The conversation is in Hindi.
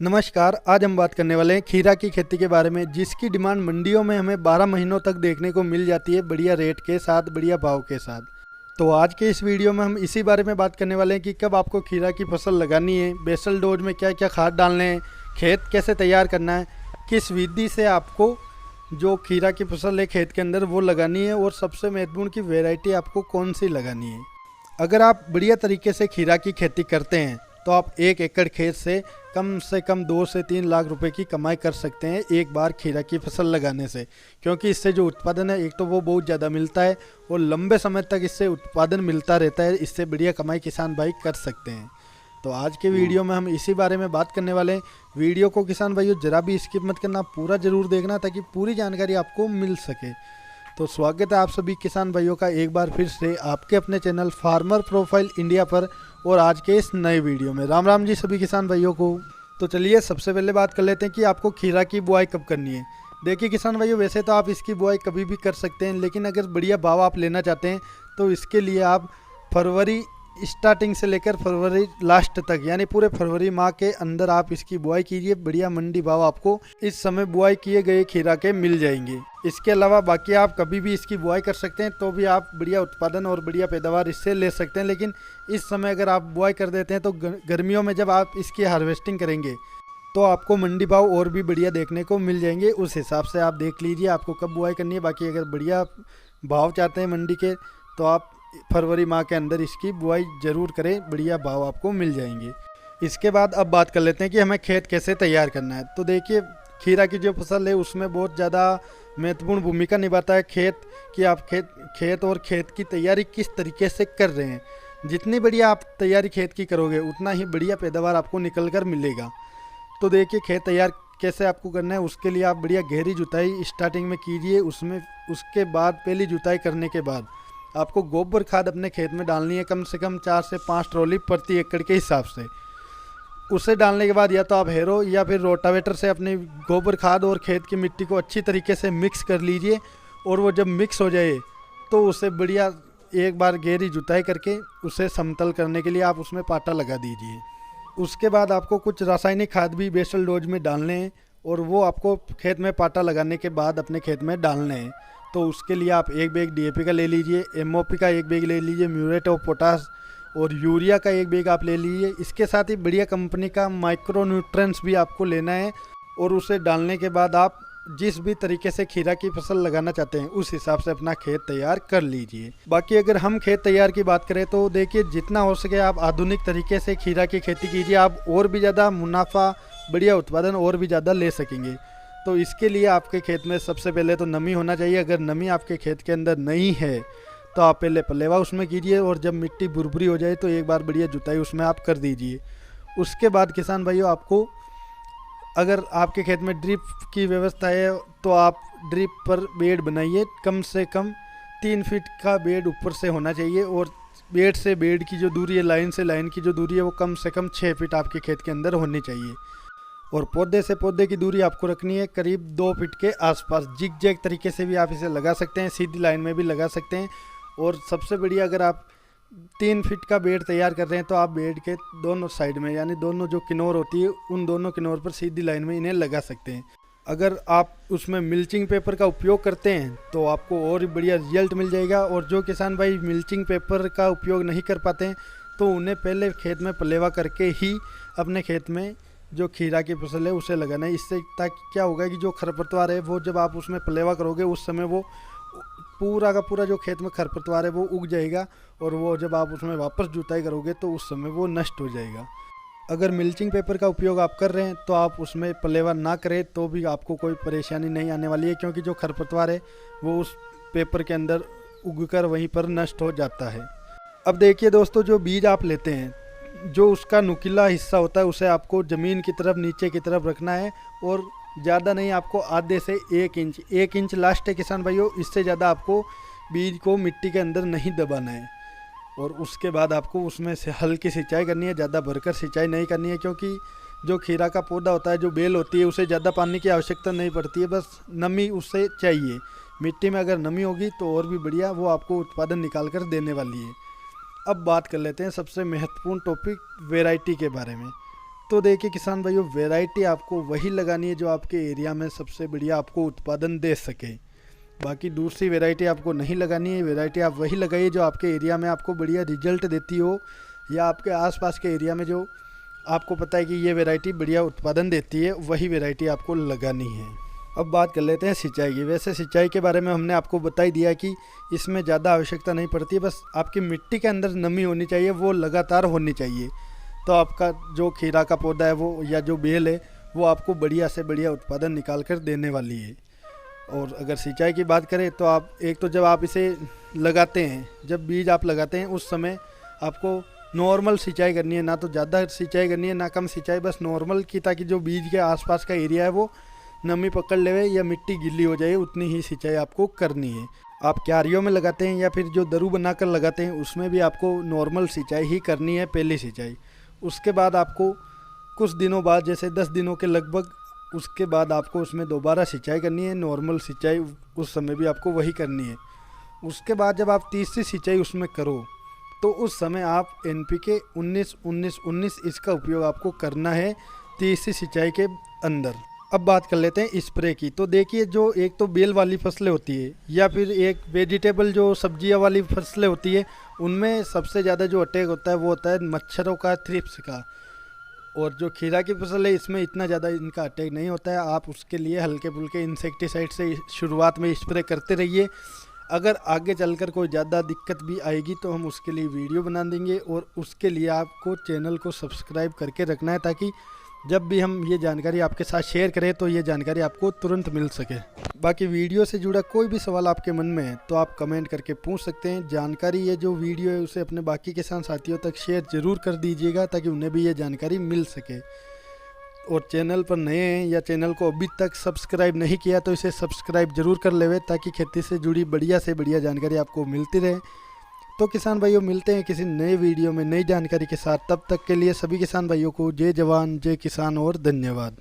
नमस्कार। आज हम बात करने वाले हैं खीरा की खेती के बारे में, जिसकी डिमांड मंडियों में हमें 12 महीनों तक देखने को मिल जाती है, बढ़िया रेट के साथ, बढ़िया भाव के साथ। तो आज के इस वीडियो में हम इसी बारे में बात करने वाले हैं कि कब आपको खीरा की फसल लगानी है, बेसल डोज में क्या क्या खाद डालने हैं, खेत कैसे तैयार करना है, किस विधि से आपको जो खीरा की फसल है खेत के अंदर वो लगानी है, और सबसे महत्वपूर्ण की वैरायटी आपको कौन सी लगानी है। अगर आप बढ़िया तरीके से खीरा की खेती करते हैं तो आप 1 एकड़ खेत से कम 2 से 3 लाख रुपए की कमाई कर सकते हैं एक बार खीरा की फसल लगाने से, क्योंकि इससे जो उत्पादन है एक तो वो बहुत ज़्यादा मिलता है और लंबे समय तक इससे उत्पादन मिलता रहता है। इससे बढ़िया कमाई किसान भाई कर सकते हैं। तो आज के वीडियो में हम इसी बारे में बात करने वाले हैं। वीडियो को किसान भाइयों ज़रा भी स्किप मत करना, पूरा ज़रूर देखना ताकि पूरी जानकारी आपको मिल सके। तो स्वागत है आप सभी किसान भाइयों का एक बार फिर से आपके अपने चैनल फार्मर प्रोफाइल इंडिया पर, और आज के इस नए वीडियो में राम राम जी सभी किसान भाइयों को। तो चलिए सबसे पहले बात कर लेते हैं कि आपको खीरा की बुआई कब करनी है। देखिए किसान भाइयों, वैसे तो आप इसकी बुआई कभी भी कर सकते हैं, लेकिन अगर बढ़िया भाव आप लेना चाहते हैं तो इसके लिए आप फरवरी स्टार्टिंग से लेकर फरवरी लास्ट तक, यानी पूरे फरवरी माह के अंदर आप इसकी बुआई कीजिए। बढ़िया मंडी भाव आपको इस समय बुआई किए गए खीरा के मिल जाएंगे। इसके अलावा बाकी आप कभी भी इसकी बुआई कर सकते हैं, तो भी आप बढ़िया उत्पादन और बढ़िया पैदावार इससे ले सकते हैं। लेकिन इस समय अगर आप बुआई कर देते हैं तो गर्मियों में जब आप इसकी हार्वेस्टिंग करेंगे तो आपको मंडी भाव और भी बढ़िया देखने को मिल जाएंगे। उस हिसाब से आप देख लीजिए आपको कब बुआई करनी है। बाकी अगर बढ़िया भाव चाहते हैं मंडी के तो आप फरवरी माह के अंदर इसकी बुआई ज़रूर करें, बढ़िया भाव आपको मिल जाएंगे। इसके बाद अब बात कर लेते हैं कि हमें खेत कैसे तैयार करना है। तो देखिए खीरा की जो फसल है उसमें बहुत ज़्यादा महत्वपूर्ण भूमिका निभाता है खेत, कि आप खेत और खेत की तैयारी किस तरीके से कर रहे हैं। जितनी बढ़िया आप तैयारी खेत की करोगे उतना ही बढ़िया पैदावार आपको निकल कर मिलेगा। तो देखिए खेत तैयार कैसे आपको करना है, उसके लिए आप बढ़िया गहरी जुताई स्टार्टिंग में कीजिए। उसके बाद पहली जुताई करने के बाद आपको गोबर खाद अपने खेत में डालनी है, कम से कम 4 से 5 ट्रॉली प्रति एकड़ के हिसाब से। उसे डालने के बाद या तो आप हेरो या फिर रोटावेटर से अपनी गोबर खाद और खेत की मिट्टी को अच्छी तरीके से मिक्स कर लीजिए, और वो जब मिक्स हो जाए तो उसे बढ़िया एक बार गहरी जुताई करके उसे समतल करने के लिए आप उसमें पाटा लगा दीजिए। उसके बाद आपको कुछ रासायनिक खाद भी बेसल डोज में डालने हैं, और वो आपको खेत में पाटा लगाने के बाद अपने खेत में डालने हैं। तो उसके लिए आप 1 बैग DAP का ले लीजिए, MOP का 1 बैग ले लीजिए, म्यूरेट ऑफ पोटास और यूरिया का 1 बैग आप ले लीजिए। इसके साथ ही बढ़िया कंपनी का माइक्रो न्यूट्रिएंट्स भी आपको लेना है, और उसे डालने के बाद आप जिस भी तरीके से खीरा की फसल लगाना चाहते हैं उस हिसाब से अपना खेत तैयार कर लीजिए। बाकी अगर हम खेत तैयार की बात करें तो देखिए जितना हो सके आप आधुनिक तरीके से खीरा की खेती कीजिए, आप और भी ज़्यादा मुनाफा, बढ़िया उत्पादन और भी ज़्यादा ले सकेंगे। तो इसके लिए आपके खेत में सबसे पहले तो नमी होना चाहिए। अगर नमी आपके खेत के अंदर नहीं है तो आप पहले पलेवा उसमें कीजिए, और जब मिट्टी भुरभुरी हो जाए तो एक बार बढ़िया जुताई उसमें आप कर दीजिए। उसके बाद किसान भाइयों, आपको अगर आपके खेत में ड्रिप की व्यवस्था है तो आप ड्रिप पर बेड बनाइए। कम से कम 3 फीट का बेड ऊपर से होना चाहिए, और बेड से बेड की जो दूरी है, लाइन से लाइन की जो दूरी है, वो कम से कम 6 फीट आपके खेत के अंदर होनी चाहिए। और पौधे से पौधे की दूरी आपको रखनी है करीब 2 फीट के आसपास। जिग जैग तरीके से भी आप इसे लगा सकते हैं, सीधी लाइन में भी लगा सकते हैं। और सबसे बढ़िया, अगर आप 3 फीट का बेड तैयार कर रहे हैं तो आप बेड के दोनों साइड में, यानी दोनों जो किनोर होती है उन दोनों किनोर पर सीधी लाइन में इन्हें लगा सकते हैं। अगर आप उसमें मिल्चिंग पेपर का उपयोग करते हैं तो आपको और बढ़िया रिजल्ट मिल जाएगा। और जो किसान भाई मिल्चिंग पेपर का उपयोग नहीं कर पाते हैं तो उन्हें पहले खेत में पलेवा करके ही अपने खेत में जो खीरा की फसल है उसे लगाना है। इससे ताकि क्या होगा कि जो खरपतवार है वो जब आप उसमें पलेवा करोगे उस समय वो पूरा का पूरा जो खेत में खरपतवार है वो उग जाएगा, और वो जब आप उसमें वापस जुताई करोगे तो उस समय वो नष्ट हो जाएगा। अगर मिल्चिंग पेपर का उपयोग आप कर रहे हैं तो आप उसमें पलेवा ना करें तो भी आपको कोई परेशानी नहीं आने वाली है, क्योंकि जो खरपतवार है वो उस पेपर के अंदर उगकर वहीं पर नष्ट हो जाता है। अब देखिए दोस्तों, जो बीज आप लेते हैं, जो उसका नुकीला हिस्सा होता है उसे आपको ज़मीन की तरफ, नीचे की तरफ रखना है, और ज़्यादा नहीं, आपको आधे से 1 इंच लास्ट है किसान भाइयों। इससे ज़्यादा आपको बीज को मिट्टी के अंदर नहीं दबाना है। और उसके बाद आपको उसमें से हल्की सिंचाई करनी है, ज़्यादा भरकर सिंचाई नहीं करनी है, क्योंकि जो खीरा का पौधा होता है, जो बेल होती है, उसे ज़्यादा पानी की आवश्यकता नहीं पड़ती है, बस नमी उससे चाहिए। मिट्टी में अगर नमी होगी तो और भी बढ़िया वो आपको उत्पादन निकाल कर देने वाली है। अब बात कर लेते हैं सबसे महत्वपूर्ण टॉपिक वैरायटी के बारे में। तो देखिए किसान भाइयों, वैरायटी आपको वही लगानी है जो आपके एरिया में सबसे बढ़िया आपको उत्पादन दे सके। बाकी दूसरी वैरायटी आपको नहीं लगानी है। वैरायटी आप वही लगाइए जो आपके एरिया में आपको बढ़िया रिजल्ट देती हो, या आपके आसपास के एरिया में जो आपको पता है कि ये वैरायटी बढ़िया उत्पादन देती है, वही वैरायटी आपको लगानी है। अब बात कर लेते हैं सिंचाई की। वैसे सिंचाई के बारे में हमने आपको बता ही दिया कि इसमें ज़्यादा आवश्यकता नहीं पड़ती है, बस आपकी मिट्टी के अंदर नमी होनी चाहिए, वो लगातार होनी चाहिए। तो आपका जो खीरा का पौधा है वो, या जो बेल है, वो आपको बढ़िया से बढ़िया उत्पादन निकाल कर देने वाली है। और अगर सिंचाई की बात करें तो आप एक तो जब आप इसे लगाते हैं, जब बीज आप लगाते हैं उस समय आपको नॉर्मल सिंचाई करनी है, ना तो ज़्यादा सिंचाई करनी है ना कम सिंचाई, बस नॉर्मल की, ताकि जो बीज के आसपास का एरिया है वो नमी पकड़ लेवे या मिट्टी गीली हो जाए, उतनी ही सिंचाई आपको करनी है। आप क्यारियों में लगाते हैं या फिर जो दरू बनाकर लगाते हैं उसमें भी आपको नॉर्मल सिंचाई ही करनी है, पहली सिंचाई। उसके बाद आपको कुछ दिनों बाद, जैसे 10 दिनों के लगभग, उसके बाद आपको उसमें दोबारा सिंचाई करनी है, नॉर्मल सिंचाई उस समय भी आपको वही करनी है। उसके बाद जब आप तीसरी सिंचाई उसमें करो तो उस समय आप NPK 19-19-19 इसका उपयोग आपको करना है तीसरी सिंचाई के अंदर। अब बात कर लेते हैं स्प्रे की। तो देखिए, जो एक तो बेल वाली फसलें होती है या फिर एक वेजिटेबल जो सब्जियां वाली फसलें होती है, उनमें सबसे ज़्यादा जो अटैक होता है वो होता है मच्छरों का, थ्रिप्स का। और जो खीरा की फसल है इसमें इतना ज़्यादा इनका अटैक नहीं होता है। आप उसके लिए हल्के फुल्के इंसेक्टिसाइड से शुरुआत में स्प्रे करते रहिए। अगर आगे चलकर कोई ज़्यादा दिक्कत भी आएगी तो हम उसके लिए वीडियो बना देंगे, और उसके लिए आपको चैनल को सब्सक्राइब करके रखना है, ताकि जब भी हम ये जानकारी आपके साथ शेयर करें तो ये जानकारी आपको तुरंत मिल सके। बाकी वीडियो से जुड़ा कोई भी सवाल आपके मन में है तो आप कमेंट करके पूछ सकते हैं। जानकारी, ये जो वीडियो है उसे अपने बाकी किसान साथियों तक शेयर ज़रूर कर दीजिएगा, ताकि उन्हें भी ये जानकारी मिल सके। और चैनल पर नए हैं या चैनल को अभी तक सब्सक्राइब नहीं किया तो इसे सब्सक्राइब जरूर कर लेवे, ताकि खेती से जुड़ी बढ़िया से बढ़िया जानकारी आपको मिलती रहे। तो किसान भाइयों, मिलते हैं किसी नए वीडियो में नई जानकारी के साथ। तब तक के लिए सभी किसान भाइयों को जय जवान, जय किसान और धन्यवाद।